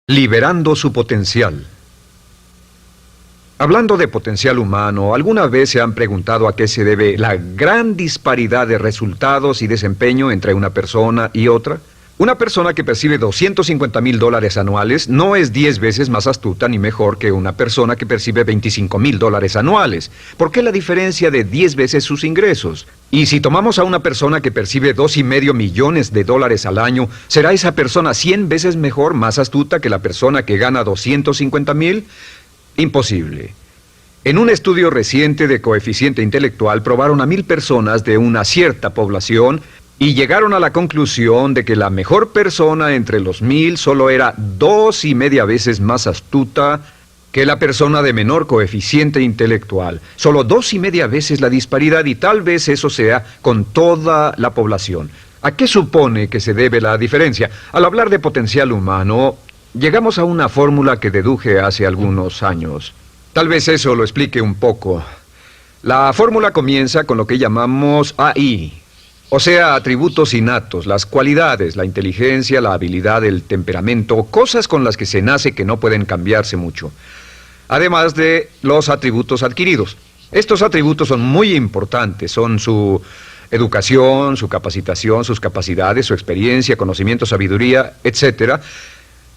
Liberando su potencial. Hablando de potencial humano, ¿alguna vez se han preguntado a qué se debe la gran disparidad de resultados y desempeño entre una persona y otra? Una persona que percibe $250,000 anuales no es 10 veces más astuta ni mejor que una persona que percibe $25,000 anuales. ¿Por qué la diferencia de 10 veces sus ingresos? Y si tomamos a una persona que percibe $2,5 millones al año, ¿será esa persona 100 veces mejor, más astuta que la persona que gana $250,000? Imposible. En un estudio reciente de coeficiente intelectual probaron a 1,000 personas de una cierta población y llegaron a la conclusión de que la mejor persona entre los 1,000 solo era 2,5 veces más astuta que la persona de menor coeficiente intelectual. Solo 2,5 veces la disparidad, y tal vez eso sea con toda la población. ¿A qué supone que se debe la diferencia? Al hablar de potencial humano, llegamos a una fórmula que deduje hace algunos años. Tal vez eso lo explique un poco. La fórmula comienza con lo que llamamos AI. O sea, atributos innatos, las cualidades, la inteligencia, la habilidad, el temperamento, cosas con las que se nace que no pueden cambiarse mucho. Además de los atributos adquiridos. Estos atributos son muy importantes, son su educación, su capacitación, sus capacidades, su experiencia, conocimiento, sabiduría, etc.,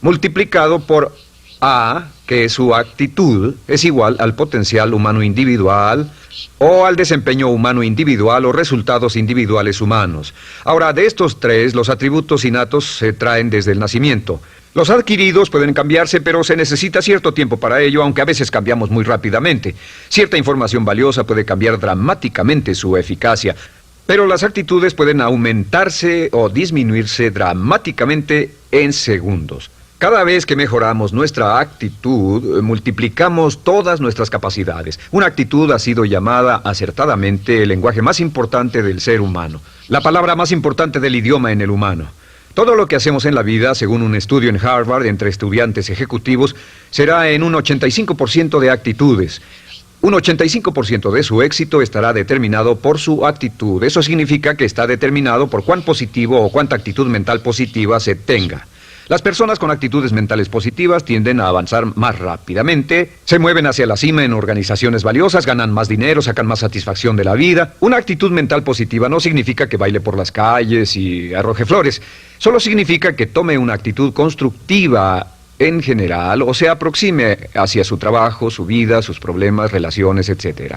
multiplicado por A, que es su actitud, es igual al potencial humano individual, o al desempeño humano individual o resultados individuales humanos. Ahora, de estos tres, los atributos innatos se traen desde el nacimiento. Los adquiridos pueden cambiarse, pero se necesita cierto tiempo para ello, aunque a veces cambiamos muy rápidamente. Cierta información valiosa puede cambiar dramáticamente su eficacia, pero las actitudes pueden aumentarse o disminuirse dramáticamente en segundos. Cada vez que mejoramos nuestra actitud, multiplicamos todas nuestras capacidades. Una actitud ha sido llamada acertadamente el lenguaje más importante del ser humano, la palabra más importante del idioma en el humano. Todo lo que hacemos en la vida, según un estudio en Harvard entre estudiantes ejecutivos, será en un 85% de actitudes. Un 85% de su éxito estará determinado por su actitud. Eso significa que está determinado por cuán positivo o cuánta actitud mental positiva se tenga. Las personas con actitudes mentales positivas tienden a avanzar más rápidamente, se mueven hacia la cima en organizaciones valiosas, ganan más dinero, sacan más satisfacción de la vida. Una actitud mental positiva no significa que baile por las calles y arroje flores. Solo significa que tome una actitud constructiva en general o se aproxime hacia su trabajo, su vida, sus problemas, relaciones, etc.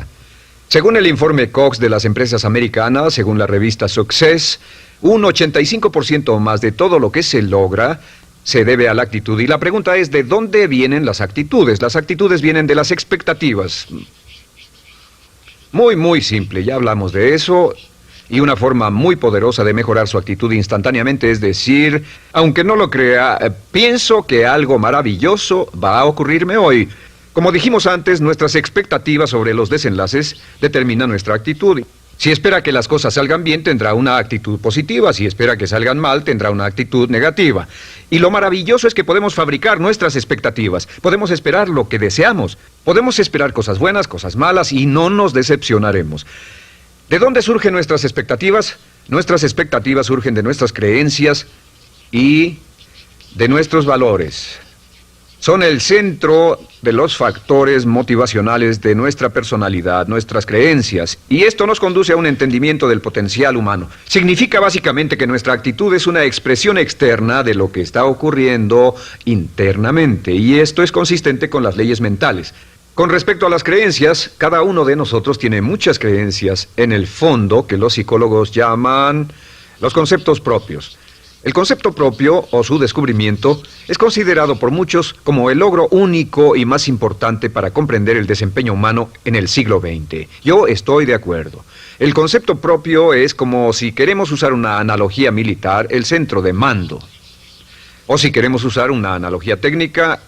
Según el informe Cox de las empresas americanas, según la revista Success, un 85% o más de todo lo que se logra se debe a la actitud. Y la pregunta es, ¿de dónde vienen las actitudes? Las actitudes vienen de las expectativas. Muy simple, ya hablamos de eso. Y una forma muy poderosa de mejorar su actitud instantáneamente es decir, aunque no lo crea, pienso que algo maravilloso va a ocurrirme hoy. Como dijimos antes, nuestras expectativas sobre los desenlaces determinan nuestra actitud. Si espera que las cosas salgan bien, tendrá una actitud positiva. Si espera que salgan mal, tendrá una actitud negativa. Y lo maravilloso es que podemos fabricar nuestras expectativas. Podemos esperar lo que deseamos. Podemos esperar cosas buenas, cosas malas, y no nos decepcionaremos. ¿De dónde surgen nuestras expectativas? Nuestras expectativas surgen de nuestras creencias y de nuestros valores. Son el centro de los factores motivacionales de nuestra personalidad, nuestras creencias, y esto nos conduce a un entendimiento del potencial humano. Significa básicamente que nuestra actitud es una expresión externa de lo que está ocurriendo internamente, y esto es consistente con las leyes mentales. Con respecto a las creencias, cada uno de nosotros tiene muchas creencias en el fondo que los psicólogos llaman los conceptos propios. El concepto propio, o su descubrimiento, es considerado por muchos como el logro único y más importante para comprender el desempeño humano en el siglo XX. Yo estoy de acuerdo. El concepto propio es como, si queremos usar una analogía militar, el centro de mando. O si queremos usar una analogía técnica,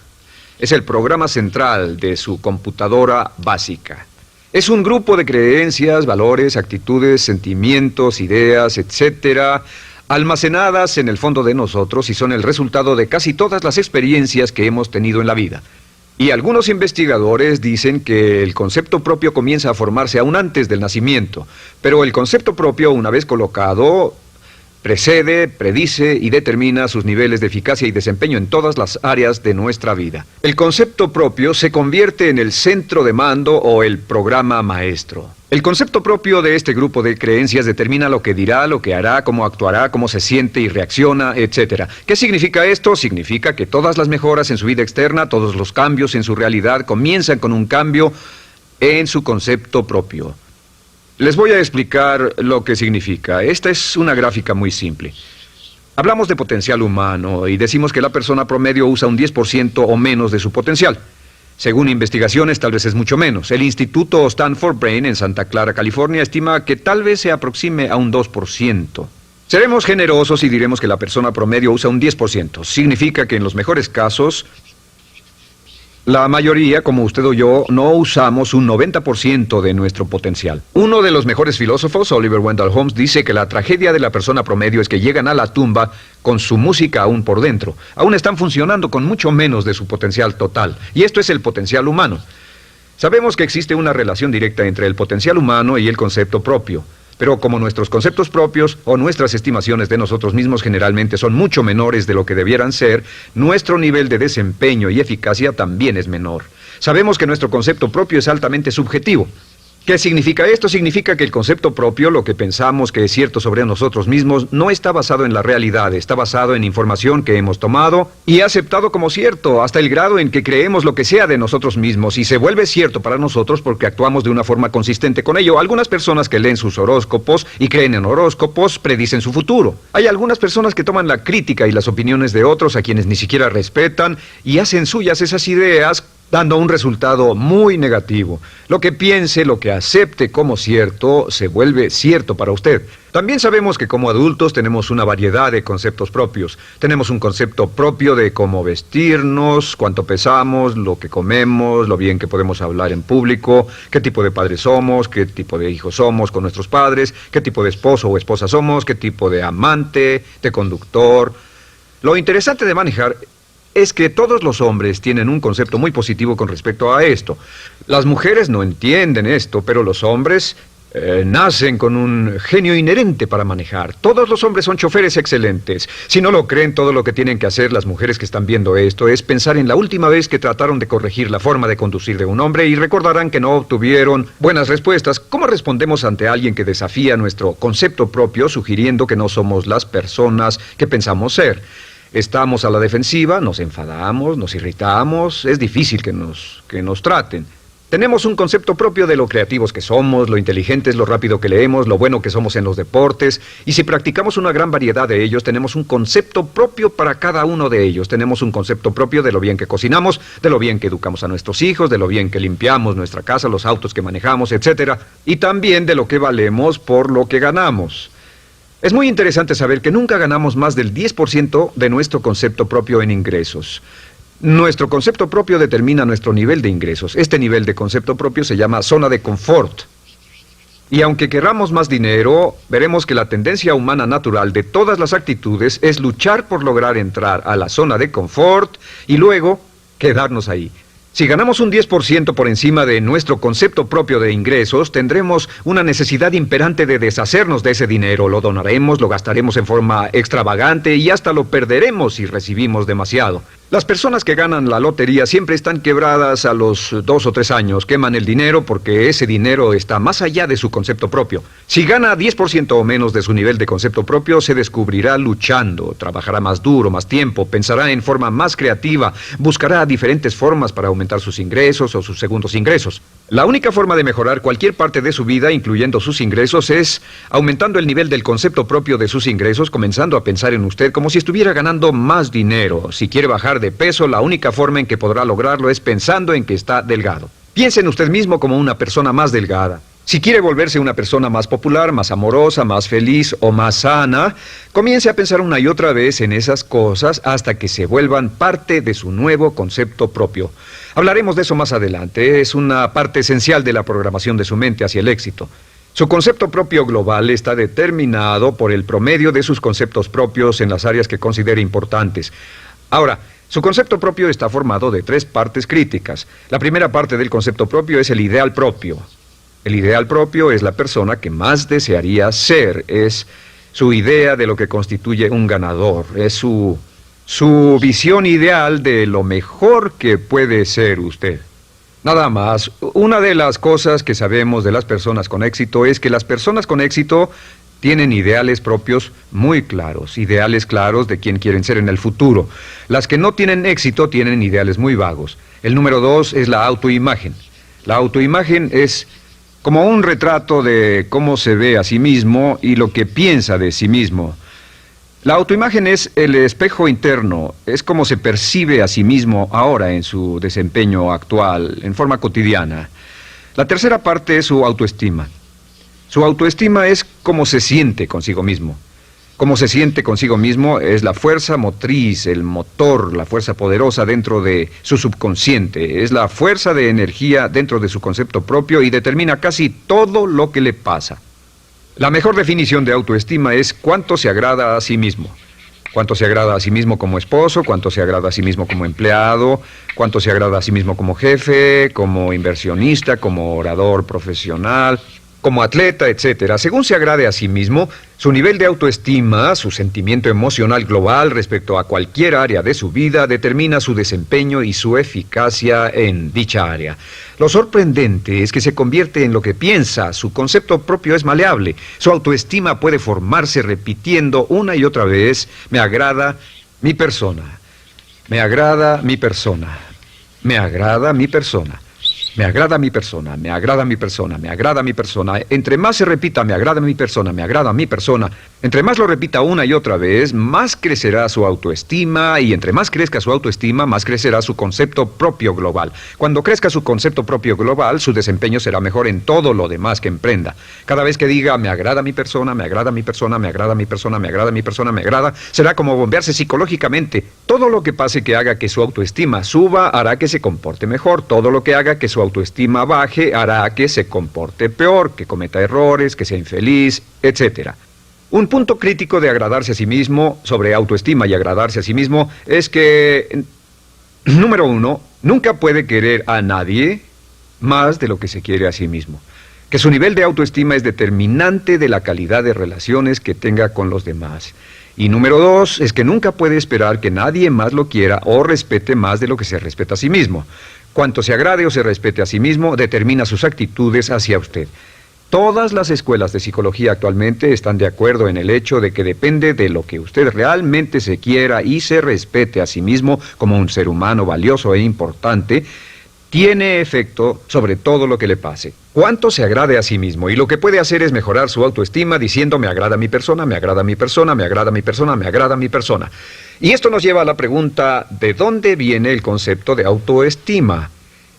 es el programa central de su computadora básica. Es un grupo de creencias, valores, actitudes, sentimientos, ideas, etcétera, almacenadas en el fondo de nosotros y son el resultado de casi todas las experiencias que hemos tenido en la vida. Y algunos investigadores dicen que el concepto propio comienza a formarse aún antes del nacimiento, pero el concepto propio, una vez colocado, Precede, predice y determina sus niveles de eficacia y desempeño en todas las áreas de nuestra vida. El concepto propio se convierte en el centro de mando o el programa maestro. El concepto propio de este grupo de creencias determina lo que dirá, lo que hará, cómo actuará, cómo se siente y reacciona, etc. ¿Qué significa esto? Significa que todas las mejoras en su vida externa, todos los cambios en su realidad comienzan con un cambio en su concepto propio. Les voy a explicar lo que significa. Esta es una gráfica muy simple. Hablamos de potencial humano y decimos que la persona promedio usa un 10% o menos de su potencial. Según investigaciones, tal vez es mucho menos. El Instituto Stanford Brain en Santa Clara, California, estima que tal vez se aproxime a un 2%. Seremos generosos y diremos que la persona promedio usa un 10%. Significa que en los mejores casos, la mayoría, como usted o yo, no usamos un 90% de nuestro potencial. Uno de los mejores filósofos, Oliver Wendell Holmes, dice que la tragedia de la persona promedio es que llegan a la tumba con su música aún por dentro. Aún están funcionando con mucho menos de su potencial total. Y esto es el potencial humano. Sabemos que existe una relación directa entre el potencial humano y el concepto propio. Pero como nuestros conceptos propios o nuestras estimaciones de nosotros mismos generalmente son mucho menores de lo que debieran ser, nuestro nivel de desempeño y eficacia también es menor. Sabemos que nuestro concepto propio es altamente subjetivo. ¿Qué significa esto? Significa que el concepto propio, lo que pensamos que es cierto sobre nosotros mismos, no está basado en la realidad, está basado en información que hemos tomado y aceptado como cierto, hasta el grado en que creemos lo que sea de nosotros mismos y se vuelve cierto para nosotros porque actuamos de una forma consistente con ello. Algunas personas que leen sus horóscopos y creen en horóscopos predicen su futuro. Hay algunas personas que toman la crítica y las opiniones de otros a quienes ni siquiera respetan y hacen suyas esas ideas, dando un resultado muy negativo. Lo que piense, lo que acepte como cierto, se vuelve cierto para usted. También sabemos que como adultos tenemos una variedad de conceptos propios. Tenemos un concepto propio de cómo vestirnos, cuánto pesamos, lo que comemos, lo bien que podemos hablar en público, qué tipo de padres somos, qué tipo de hijos somos con nuestros padres, qué tipo de esposo o esposa somos, qué tipo de amante, de conductor. Lo interesante de manejar es que todos los hombres tienen un concepto muy positivo con respecto a esto. Las mujeres no entienden esto, pero los hombres nacen con un genio inherente para manejar. Todos los hombres son choferes excelentes. Si no lo creen, todo lo que tienen que hacer las mujeres que están viendo esto es pensar en la última vez que trataron de corregir la forma de conducir de un hombre y recordarán que no obtuvieron buenas respuestas. ¿Cómo respondemos ante alguien que desafía nuestro concepto propio, sugiriendo que no somos las personas que pensamos ser? Estamos a la defensiva, nos enfadamos, nos irritamos, es difícil que nos traten. Tenemos un concepto propio de lo creativos que somos, lo inteligentes, lo rápido que leemos, lo bueno que somos en los deportes, y si practicamos una gran variedad de ellos, tenemos un concepto propio para cada uno de ellos. Tenemos un concepto propio de lo bien que cocinamos, de lo bien que educamos a nuestros hijos, de lo bien que limpiamos nuestra casa, los autos que manejamos, etc. Y también de lo que valemos por lo que ganamos. Es muy interesante saber que nunca ganamos más del 10% de nuestro concepto propio en ingresos. Nuestro concepto propio determina nuestro nivel de ingresos. Este nivel de concepto propio se llama zona de confort. Y aunque querramos más dinero, veremos que la tendencia humana natural de todas las actitudes es luchar por lograr entrar a la zona de confort y luego quedarnos ahí. Si ganamos un 10% por encima de nuestro concepto propio de ingresos, tendremos una necesidad imperante de deshacernos de ese dinero. Lo donaremos, lo gastaremos en forma extravagante y hasta lo perderemos si recibimos demasiado. Las personas que ganan la lotería siempre están quebradas a los 2 o 3 años. Queman el dinero porque ese dinero está más allá de su concepto propio. Si gana 10% o menos de su nivel de concepto propio, se descubrirá luchando, trabajará más duro, más tiempo, pensará en forma más creativa, buscará diferentes formas para aumentar sus ingresos o sus segundos ingresos. La única forma de mejorar cualquier parte de su vida, incluyendo sus ingresos, es aumentando el nivel del concepto propio de sus ingresos, comenzando a pensar en usted como si estuviera ganando más dinero. Si quiere bajar de peso, la única forma en que podrá lograrlo es pensando en que está delgado. Piense en usted mismo como una persona más delgada. Si quiere volverse una persona más popular, más amorosa, más feliz o más sana, comience a pensar una y otra vez en esas cosas hasta que se vuelvan parte de su nuevo concepto propio. Hablaremos de eso más adelante. Es una parte esencial de la programación de su mente hacia el éxito. Su concepto propio global está determinado por el promedio de sus conceptos propios en las áreas que considere importantes. Ahora, su concepto propio está formado de 3 partes críticas. La primera parte del concepto propio es el ideal propio. El ideal propio es la persona que más desearía ser, es su idea de lo que constituye un ganador, es su visión ideal de lo mejor que puede ser usted. Nada más, una de las cosas que sabemos de las personas con éxito es que las personas con éxito tienen ideales propios muy claros, ideales claros de quién quieren ser en el futuro. Las que no tienen éxito tienen ideales muy vagos. El número 2 es la autoimagen. La autoimagen es como un retrato de cómo se ve a sí mismo y lo que piensa de sí mismo. La autoimagen es el espejo interno, es como se percibe a sí mismo ahora en su desempeño actual, en forma cotidiana. La tercera parte es su autoestima. Su autoestima es cómo se siente consigo mismo. Cómo se siente consigo mismo es la fuerza motriz, el motor, la fuerza poderosa dentro de su subconsciente. Es la fuerza de energía dentro de su concepto propio y determina casi todo lo que le pasa. La mejor definición de autoestima es cuánto se agrada a sí mismo. Cuánto se agrada a sí mismo como esposo, cuánto se agrada a sí mismo como empleado, cuánto se agrada a sí mismo como jefe, como inversionista, como orador profesional, como atleta, etcétera. Según se agrade a sí mismo, su nivel de autoestima, su sentimiento emocional global respecto a cualquier área de su vida, determina su desempeño y su eficacia en dicha área. Lo sorprendente es que se convierte en lo que piensa, su concepto propio es maleable, su autoestima puede formarse repitiendo una y otra vez: me agrada mi persona, me agrada mi persona, me agrada mi persona. Me agrada mi persona, me agrada mi persona, me agrada mi persona. Entre más se repita, me agrada mi persona, me agrada mi persona, entre más lo repita una y otra vez, más crecerá su autoestima, y entre más crezca su autoestima, más crecerá su concepto propio global. Cuando crezca su concepto propio global, su desempeño será mejor en todo lo demás que emprenda. Cada vez que diga, me agrada mi persona, me agrada mi persona, me agrada mi persona, me agrada mi persona, me agrada, será como bombearse psicológicamente. Todo lo que pase que haga que su autoestima suba, hará que se comporte mejor. Todo lo que haga que su autoestima baje, hará que se comporte peor, que cometa errores, que sea infeliz, etc. Un punto crítico de agradarse a sí mismo, sobre autoestima y agradarse a sí mismo, es que, número 1, nunca puede querer a nadie más de lo que se quiere a sí mismo. Que su nivel de autoestima es determinante de la calidad de relaciones que tenga con los demás. Y número 2, es que nunca puede esperar que nadie más lo quiera o respete más de lo que se respeta a sí mismo. Cuanto se agrade o se respete a sí mismo, determina sus actitudes hacia usted. Todas las escuelas de psicología actualmente están de acuerdo en el hecho de que depende de lo que usted realmente se quiera y se respete a sí mismo como un ser humano valioso e importante, tiene efecto sobre todo lo que le pase. Cuánto se agrade a sí mismo, y lo que puede hacer es mejorar su autoestima diciendo: me agrada mi persona, me agrada mi persona, me agrada mi persona, me agrada mi persona. Y esto nos lleva a la pregunta: ¿de dónde viene el concepto de autoestima?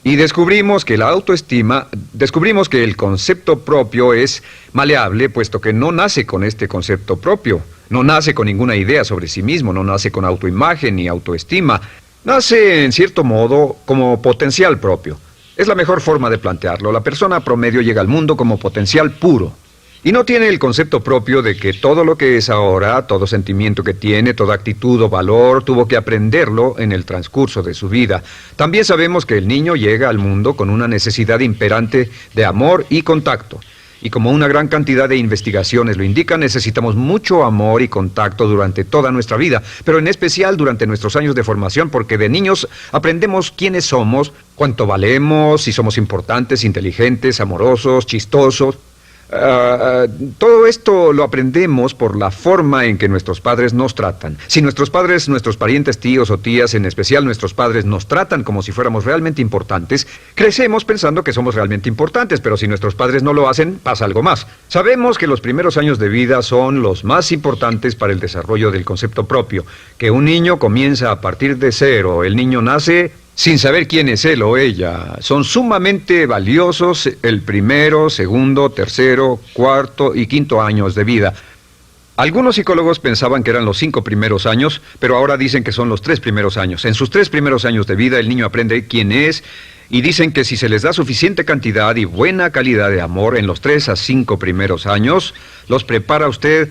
Y descubrimos que el concepto propio es maleable, puesto que no nace con este concepto propio, no nace con ninguna idea sobre sí mismo, no nace con autoimagen ni autoestima. Nace, en cierto modo, como potencial propio. Es la mejor forma de plantearlo. La persona promedio llega al mundo como potencial puro. Y no tiene el concepto propio de que todo lo que es ahora, todo sentimiento que tiene, toda actitud o valor, tuvo que aprenderlo en el transcurso de su vida. También sabemos que el niño llega al mundo con una necesidad imperante de amor y contacto. Y como una gran cantidad de investigaciones lo indican, necesitamos mucho amor y contacto durante toda nuestra vida, pero en especial durante nuestros años de formación, porque de niños aprendemos quiénes somos, cuánto valemos, si somos importantes, inteligentes, amorosos, chistosos. Todo esto lo aprendemos por la forma en que nuestros padres nos tratan. Si nuestros padres, nuestros parientes, tíos o tías, en especial nuestros padres, nos tratan como si fuéramos realmente importantes, crecemos pensando que somos realmente importantes, pero si nuestros padres no lo hacen, pasa algo más. Sabemos que los primeros años de vida son los más importantes para el desarrollo del concepto propio, que un niño comienza a partir de cero. El niño nace sin saber quién es él o ella. Son sumamente valiosos el primero, segundo, tercero, cuarto y quinto años de vida. Algunos psicólogos pensaban que eran los 5 primeros años, pero ahora dicen que son los 3 primeros años. En sus 3 primeros años de vida el niño aprende quién es, y dicen que si se les da suficiente cantidad y buena calidad de amor en los 3 a 5 primeros años, los prepara usted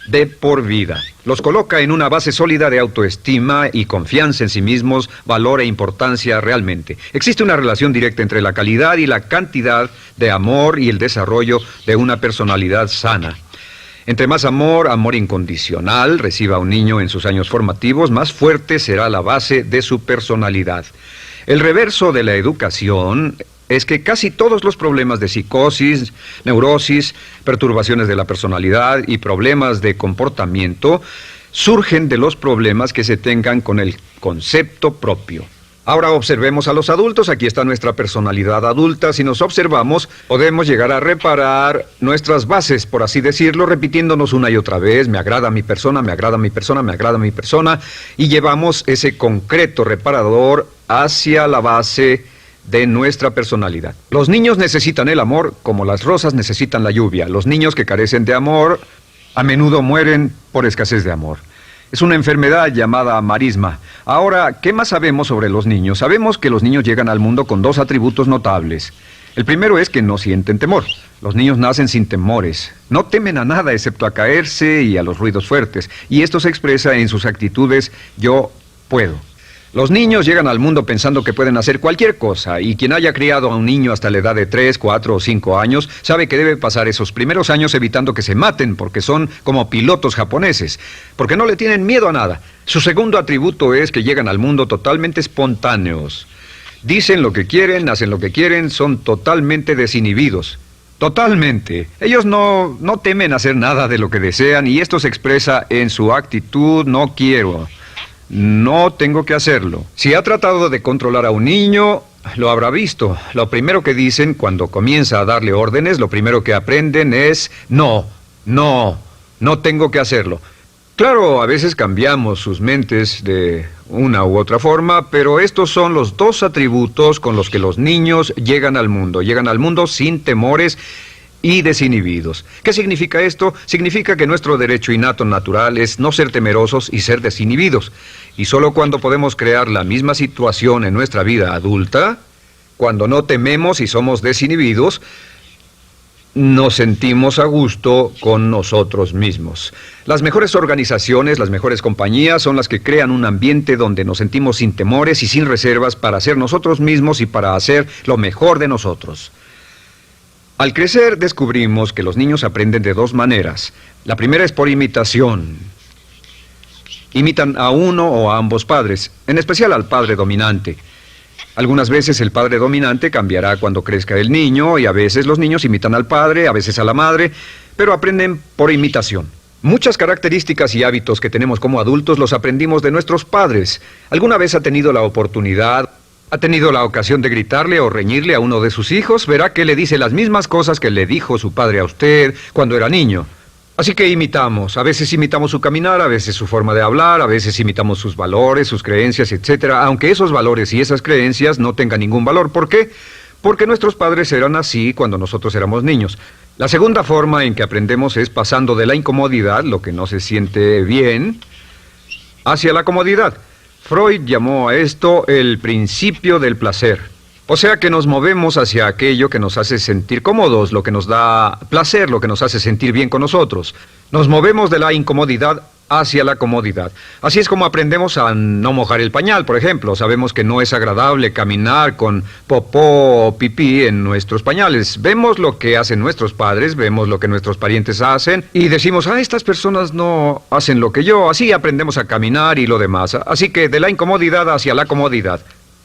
de por vida. Los coloca en una base sólida de autoestima y confianza en sí mismos, valor e importancia realmente. Existe una relación directa entre la calidad y la cantidad de amor y el desarrollo de una personalidad sana. Entre más amor, amor incondicional, reciba un niño en sus años formativos, más fuerte será la base de su personalidad. El reverso de la educación es que casi todos los problemas de psicosis, neurosis, perturbaciones de la personalidad y problemas de comportamiento surgen de los problemas que se tengan con el concepto propio. Ahora observemos a los adultos. Aquí está nuestra personalidad adulta. Si nos observamos, podemos llegar a reparar nuestras bases, por así decirlo, repitiéndonos una y otra vez: me agrada mi persona, me agrada mi persona, me agrada mi persona, y llevamos ese concreto reparador hacia la base de nuestra personalidad. Los niños necesitan el amor como las rosas necesitan la lluvia. Los niños que carecen de amor a menudo mueren por escasez de amor. Es una enfermedad llamada marisma. Ahora, ¿qué más sabemos sobre los niños? Sabemos que los niños llegan al mundo con dos atributos notables. El primero es que no sienten temor. Los niños nacen sin temores. No temen a nada excepto a caerse y a los ruidos fuertes. Y esto se expresa en sus actitudes: yo puedo. Los niños llegan al mundo pensando que pueden hacer cualquier cosa, y quien haya criado a un niño hasta la edad de 3, 4 o 5 años sabe que debe pasar esos primeros años evitando que se maten, porque son como pilotos japoneses, porque no le tienen miedo a nada. Su segundo atributo es que llegan al mundo totalmente espontáneos. Dicen lo que quieren, hacen lo que quieren, son totalmente desinhibidos. Totalmente. Ellos no temen hacer nada de lo que desean, y esto se expresa en su actitud: no quiero. No tengo que hacerlo. Si ha tratado de controlar a un niño, lo habrá visto. Lo primero que dicen cuando comienza a darle órdenes, lo primero que aprenden es: no tengo que hacerlo. Claro, a veces cambiamos sus mentes de una u otra forma, pero estos son los dos atributos con los que los niños llegan al mundo. Llegan al mundo sin temores y desinhibidos. ¿Qué significa esto? Significa que nuestro derecho innato natural es no ser temerosos y ser desinhibidos. Y solo cuando podemos crear la misma situación en nuestra vida adulta, cuando no tememos y somos desinhibidos, nos sentimos a gusto con nosotros mismos. Las mejores organizaciones, las mejores compañías son las que crean un ambiente donde nos sentimos sin temores y sin reservas para ser nosotros mismos y para hacer lo mejor de nosotros. Al crecer descubrimos que los niños aprenden de dos maneras. La primera es por imitación. Imitan a uno o a ambos padres, en especial al padre dominante. Algunas veces el padre dominante cambiará cuando crezca el niño, y a veces los niños imitan al padre, a veces a la madre, pero aprenden por imitación. Muchas características y hábitos que tenemos como adultos los aprendimos de nuestros padres. ¿Alguna vez ha tenido la ocasión de gritarle o reñirle a uno de sus hijos? Verá que le dice las mismas cosas que le dijo su padre a usted cuando era niño. Así que imitamos. A veces imitamos su caminar, a veces su forma de hablar, a veces imitamos sus valores, sus creencias, etc. Aunque esos valores y esas creencias no tengan ningún valor. ¿Por qué? Porque nuestros padres eran así cuando nosotros éramos niños. La segunda forma en que aprendemos es pasando de la incomodidad, lo que no se siente bien, hacia la comodidad. Freud llamó a esto el principio del placer. O sea que nos movemos hacia aquello que nos hace sentir cómodos, lo que nos da placer, lo que nos hace sentir bien con nosotros. Nos movemos de la incomodidad hacia la comodidad. Así es como aprendemos a no mojar el pañal, por ejemplo. Sabemos que no es agradable caminar con popó o pipí en nuestros pañales. Vemos lo que hacen nuestros padres, vemos lo que nuestros parientes hacen y decimos: estas personas no hacen lo que yo. Así aprendemos a caminar y lo demás. Así que de la incomodidad hacia la comodidad.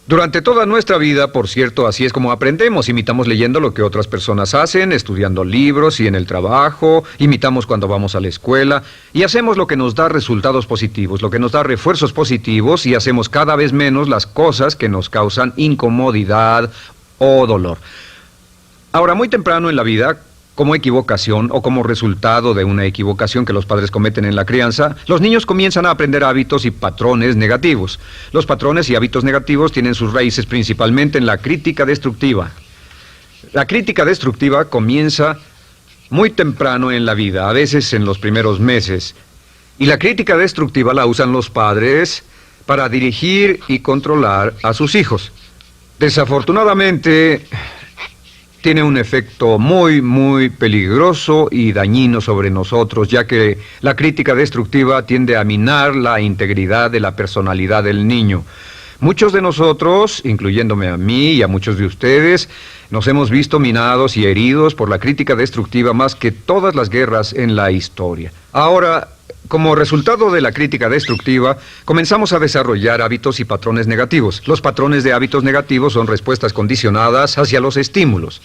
Durante toda nuestra vida, por cierto, así es como aprendemos. Imitamos leyendo lo que otras personas hacen, estudiando libros y en el trabajo, imitamos cuando vamos a la escuela, y hacemos lo que nos da resultados positivos, lo que nos da refuerzos positivos, y hacemos cada vez menos las cosas que nos causan incomodidad o dolor. Ahora, muy temprano en la vida, como equivocación o como resultado de una equivocación que los padres cometen en la crianza, los niños comienzan a aprender hábitos y patrones negativos. Los patrones y hábitos negativos tienen sus raíces principalmente en la crítica destructiva. La crítica destructiva comienza muy temprano en la vida, a veces en los primeros meses. Y la crítica destructiva la usan los padres para dirigir y controlar a sus hijos. Desafortunadamente, tiene un efecto muy peligroso y dañino sobre nosotros, ya que la crítica destructiva tiende a minar la integridad de la personalidad del niño. Muchos de nosotros, incluyéndome a mí y a muchos de ustedes, nos hemos visto minados y heridos por la crítica destructiva más que todas las guerras en la historia. Ahora, como resultado de la crítica destructiva, comenzamos a desarrollar hábitos y patrones negativos. Los patrones de hábitos negativos son respuestas condicionadas hacia los estímulos.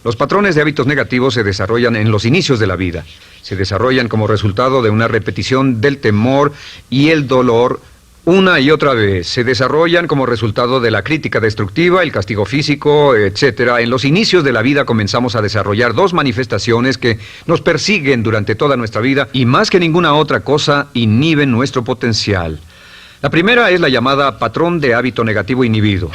Los patrones de hábitos negativos se desarrollan en los inicios de la vida. Se desarrollan como resultado de una repetición del temor y el dolor una y otra vez. Se desarrollan como resultado de la crítica destructiva, el castigo físico, etc. En los inicios de la vida comenzamos a desarrollar dos manifestaciones que nos persiguen durante toda nuestra vida y más que ninguna otra cosa inhiben nuestro potencial. La primera es la llamada patrón de hábito negativo inhibido.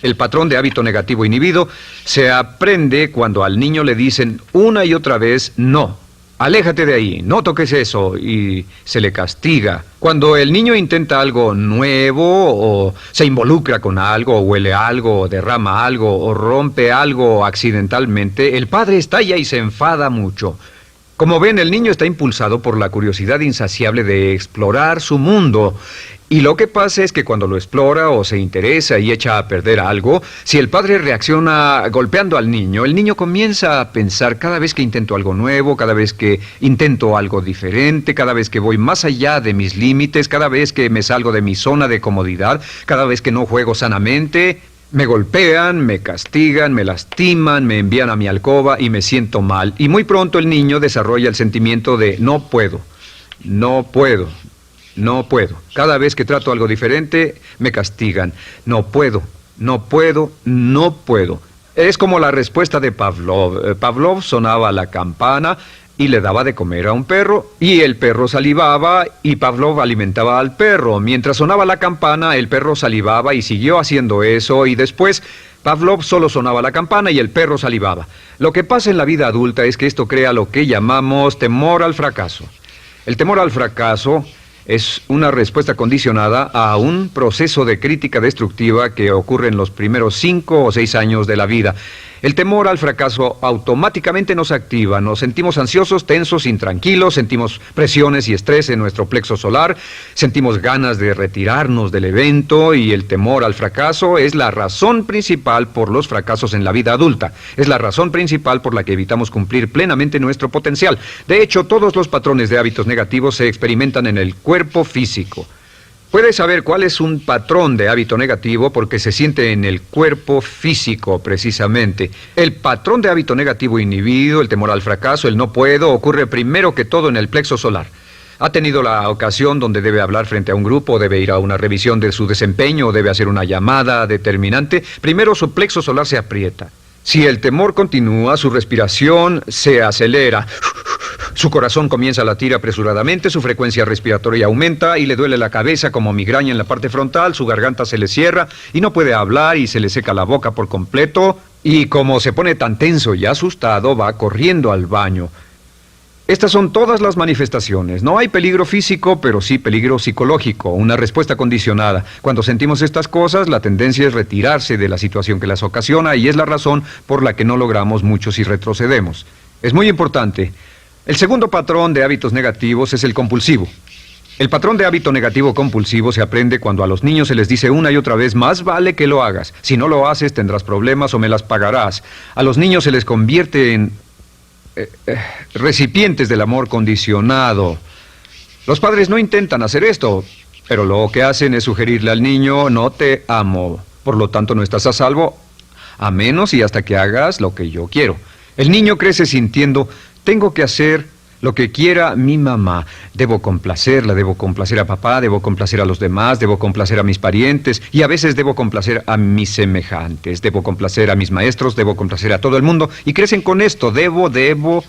El patrón de hábito negativo inhibido se aprende cuando al niño le dicen una y otra vez no. Aléjate de ahí, no toques eso, y se le castiga. Cuando el niño intenta algo nuevo, o se involucra con algo, o huele algo, o derrama algo, o rompe algo accidentalmente, el padre estalla y se enfada mucho. Como ven, el niño está impulsado por la curiosidad insaciable de explorar su mundo. Y lo que pasa es que cuando lo explora o se interesa y echa a perder algo, si el padre reacciona golpeando al niño, el niño comienza a pensar cada vez que intento algo nuevo, cada vez que intento algo diferente, cada vez que voy más allá de mis límites, cada vez que me salgo de mi zona de comodidad, cada vez que no juego sanamente, me golpean, me castigan, me lastiman, me envían a mi alcoba y me siento mal. Y muy pronto el niño desarrolla el sentimiento de no puedo, no puedo. No puedo. Cada vez que trato algo diferente, me castigan. No puedo, no puedo, no puedo. Es como la respuesta de Pavlov. Pavlov sonaba la campana y le daba de comer a un perro, y el perro salivaba, y Pavlov alimentaba al perro. Mientras sonaba la campana, el perro salivaba y siguió haciendo eso, y después Pavlov solo sonaba la campana y el perro salivaba. Lo que pasa en la vida adulta es que esto crea lo que llamamos temor al fracaso. El temor al fracaso es una respuesta condicionada a un proceso de crítica destructiva que ocurre en los primeros 5 o 6 años de la vida. El temor al fracaso automáticamente nos activa, nos sentimos ansiosos, tensos, intranquilos, sentimos presiones y estrés en nuestro plexo solar, sentimos ganas de retirarnos del evento, y el temor al fracaso es la razón principal por los fracasos en la vida adulta. Es la razón principal por la que evitamos cumplir plenamente nuestro potencial. De hecho, todos los patrones de hábitos negativos se experimentan en el cuerpo físico. Puedes saber cuál es un patrón de hábito negativo porque se siente en el cuerpo físico, precisamente. El patrón de hábito negativo inhibido, el temor al fracaso, el no puedo, ocurre primero que todo en el plexo solar. ¿Ha tenido la ocasión donde debe hablar frente a un grupo, debe ir a una revisión de su desempeño, o debe hacer una llamada determinante? Primero su plexo solar se aprieta. Si el temor continúa, su respiración se acelera. Su corazón comienza a latir apresuradamente, su frecuencia respiratoria aumenta y le duele la cabeza como migraña en la parte frontal, su garganta se le cierra y no puede hablar y se le seca la boca por completo, y como se pone tan tenso y asustado, va corriendo al baño. Estas son todas las manifestaciones. No hay peligro físico, pero sí peligro psicológico, una respuesta condicionada. Cuando sentimos estas cosas, la tendencia es retirarse de la situación que las ocasiona, y es la razón por la que no logramos mucho si retrocedemos. Es muy importante. El segundo patrón de hábitos negativos es el compulsivo. El patrón de hábito negativo compulsivo se aprende cuando a los niños se les dice una y otra vez: más vale que lo hagas. Si no lo haces, tendrás problemas o me las pagarás. A los niños se les convierte en recipientes del amor condicionado. Los padres no intentan hacer esto, pero lo que hacen es sugerirle al niño: no te amo, por lo tanto no estás a salvo, a menos y hasta que hagas lo que yo quiero. El niño crece sintiendo: tengo que hacer lo que quiera mi mamá. Debo complacerla, debo complacer a papá, debo complacer a los demás, debo complacer a mis parientes, y a veces debo complacer a mis semejantes, debo complacer a mis maestros, debo complacer a todo el mundo, y crecen con esto: debo.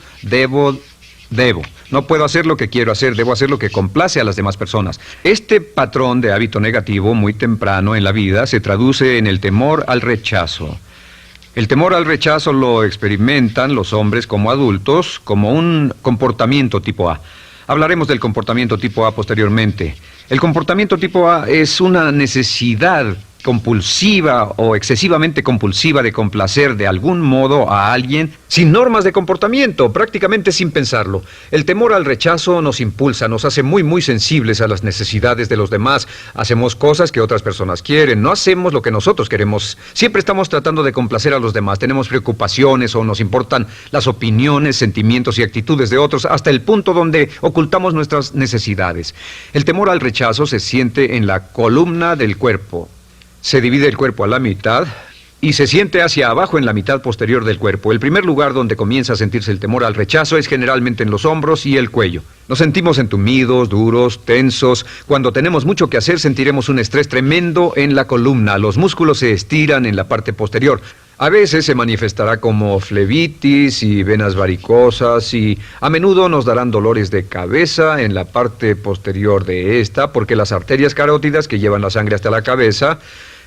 No puedo hacer lo que quiero hacer, debo hacer lo que complace a las demás personas. Este patrón de hábito negativo muy temprano en la vida se traduce en el temor al rechazo. El temor al rechazo lo experimentan los hombres como adultos como un comportamiento tipo A. Hablaremos del comportamiento tipo A posteriormente. El comportamiento tipo A es una necesidad compulsiva o excesivamente compulsiva de complacer de algún modo a alguien sin normas de comportamiento, prácticamente sin pensarlo. El temor al rechazo nos impulsa, nos hace muy sensibles a las necesidades de los demás. Hacemos cosas que otras personas quieren, no hacemos lo que nosotros queremos. Siempre estamos tratando de complacer a los demás. Tenemos preocupaciones o nos importan las opiniones, sentimientos y actitudes de otros hasta el punto donde ocultamos nuestras necesidades. El temor al rechazo se siente en la columna del cuerpo. Se divide el cuerpo a la mitad y se siente hacia abajo en la mitad posterior del cuerpo. El primer lugar donde comienza a sentirse el temor al rechazo es generalmente en los hombros y el cuello. Nos sentimos entumidos, duros, tensos. Cuando tenemos mucho que hacer sentiremos un estrés tremendo en la columna. Los músculos se estiran en la parte posterior. A veces se manifestará como flebitis y venas varicosas y a menudo nos darán dolores de cabeza en la parte posterior de esta porque las arterias carótidas que llevan la sangre hasta la cabeza,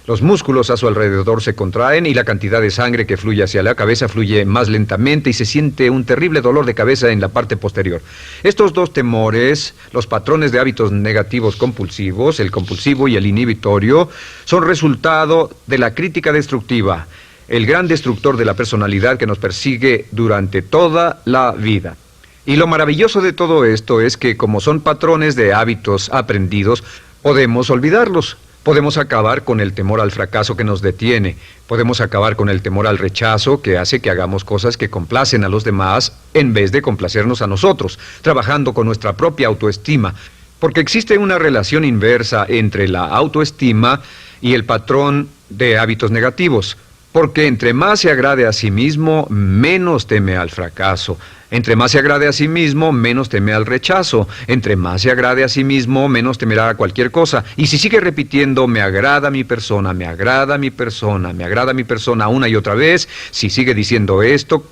los músculos a su alrededor se contraen y la cantidad de sangre que fluye hacia la cabeza fluye más lentamente y se siente un terrible dolor de cabeza en la parte posterior. Estos dos temores, los patrones de hábitos negativos compulsivos, el compulsivo y el inhibitorio, son resultado de la crítica destructiva, el gran destructor de la personalidad que nos persigue durante toda la vida. Y lo maravilloso de todo esto es que como son patrones de hábitos aprendidos, podemos olvidarlos. Podemos acabar con el temor al fracaso que nos detiene. Podemos acabar con el temor al rechazo que hace que hagamos cosas que complacen a los demás en vez de complacernos a nosotros, trabajando con nuestra propia autoestima. Porque existe una relación inversa entre la autoestima y el patrón de hábitos negativos. Porque entre más se agrade a sí mismo, menos teme al fracaso. Entre más se agrade a sí mismo, menos teme al rechazo. Entre más se agrade a sí mismo, menos temerá a cualquier cosa. Y si sigue repitiendo, me agrada mi persona, me agrada mi persona, me agrada mi persona una y otra vez, si sigue diciendo esto,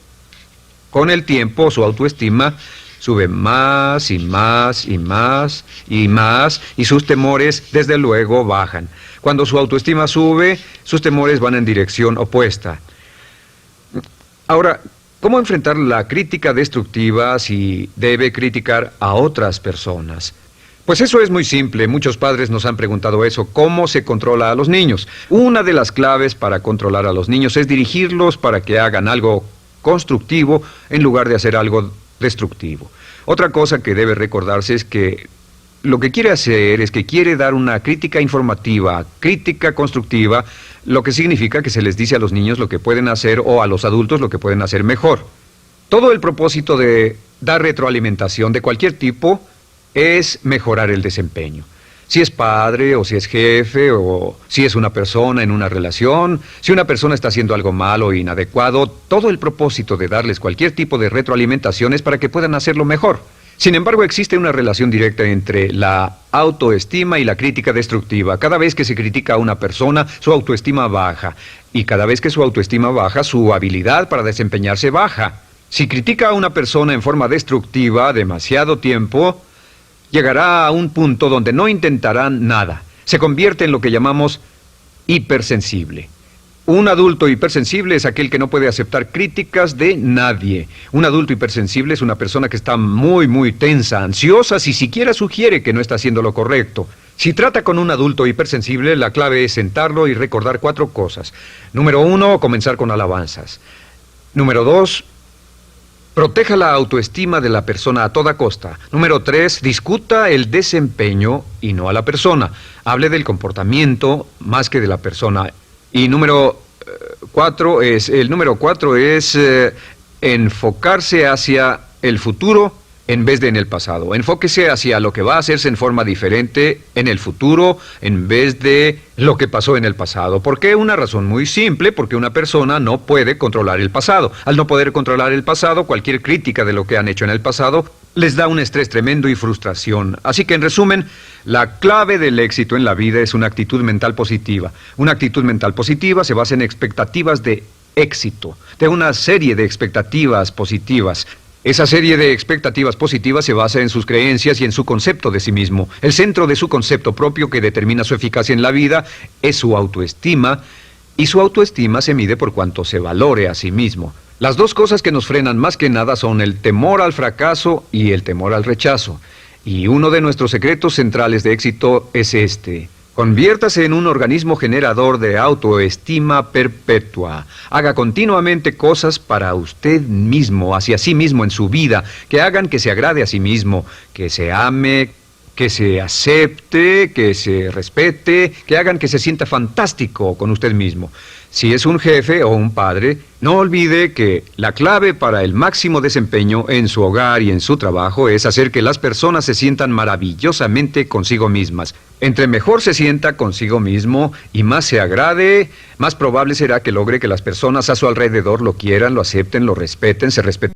con el tiempo su autoestima sube más y más y más y más y sus temores desde luego bajan. Cuando su autoestima sube, sus temores van en dirección opuesta. Ahora, ¿cómo enfrentar la crítica destructiva si debe criticar a otras personas? Pues eso es muy simple. Muchos padres nos han preguntado eso. ¿Cómo se controla a los niños? Una de las claves para controlar a los niños es dirigirlos para que hagan algo constructivo en lugar de hacer algo destructivo. Otra cosa que debe recordarse es que lo que quiere hacer es que quiere dar una crítica informativa, crítica constructiva, lo que significa que se les dice a los niños lo que pueden hacer o a los adultos lo que pueden hacer mejor. Todo el propósito de dar retroalimentación de cualquier tipo es mejorar el desempeño. Si es padre o si es jefe o si es una persona en una relación, si una persona está haciendo algo malo o inadecuado, todo el propósito de darles cualquier tipo de retroalimentación es para que puedan hacerlo mejor. Sin embargo, existe una relación directa entre la autoestima y la crítica destructiva. Cada vez que se critica a una persona, su autoestima baja. Y cada vez que su autoestima baja, su habilidad para desempeñarse baja. Si critica a una persona en forma destructiva demasiado tiempo, llegará a un punto donde no intentarán nada. Se convierte en lo que llamamos hipersensible. Un adulto hipersensible es aquel que no puede aceptar críticas de nadie. Un adulto hipersensible es una persona que está muy tensa, ansiosa, si siquiera sugiere que no está haciendo lo correcto. Si trata con un adulto hipersensible, la clave es sentarlo y recordar 4 cosas. Número 1, comenzar con alabanzas. Número 2, proteja la autoestima de la persona a toda costa. Número 3, discuta el desempeño y no a la persona. Hable del comportamiento más que de la persona. Y número 4 es enfocarse hacia el futuro en vez de en el pasado. Enfóquese hacia lo que va a hacerse en forma diferente en el futuro en vez de lo que pasó en el pasado. ¿Por qué? Una razón muy simple, porque una persona no puede controlar el pasado. Al no poder controlar el pasado, cualquier crítica de lo que han hecho en el pasado les da un estrés tremendo y frustración. Así que, en resumen, la clave del éxito en la vida es una actitud mental positiva. Una actitud mental positiva se basa en expectativas de éxito, de una serie de expectativas positivas. Esa serie de expectativas positivas se basa en sus creencias y en su concepto de sí mismo. El centro de su concepto propio que determina su eficacia en la vida es su autoestima, y su autoestima se mide por cuanto se valore a sí mismo. Las dos cosas que nos frenan más que nada son el temor al fracaso y el temor al rechazo. Y uno de nuestros secretos centrales de éxito es este: Conviértase en un organismo generador de autoestima perpetua. Haga continuamente cosas para usted mismo, hacia sí mismo en su vida, que hagan que se agrade a sí mismo, que se ame, que se acepte, que se respete, que hagan que se sienta fantástico con usted mismo. Si es un jefe o un padre, no olvide que la clave para el máximo desempeño en su hogar y en su trabajo es hacer que las personas se sientan maravillosamente consigo mismas. Entre mejor se sienta consigo mismo y más se agrade, más probable será que logre que las personas a su alrededor lo quieran, lo acepten, lo respeten, se respeten.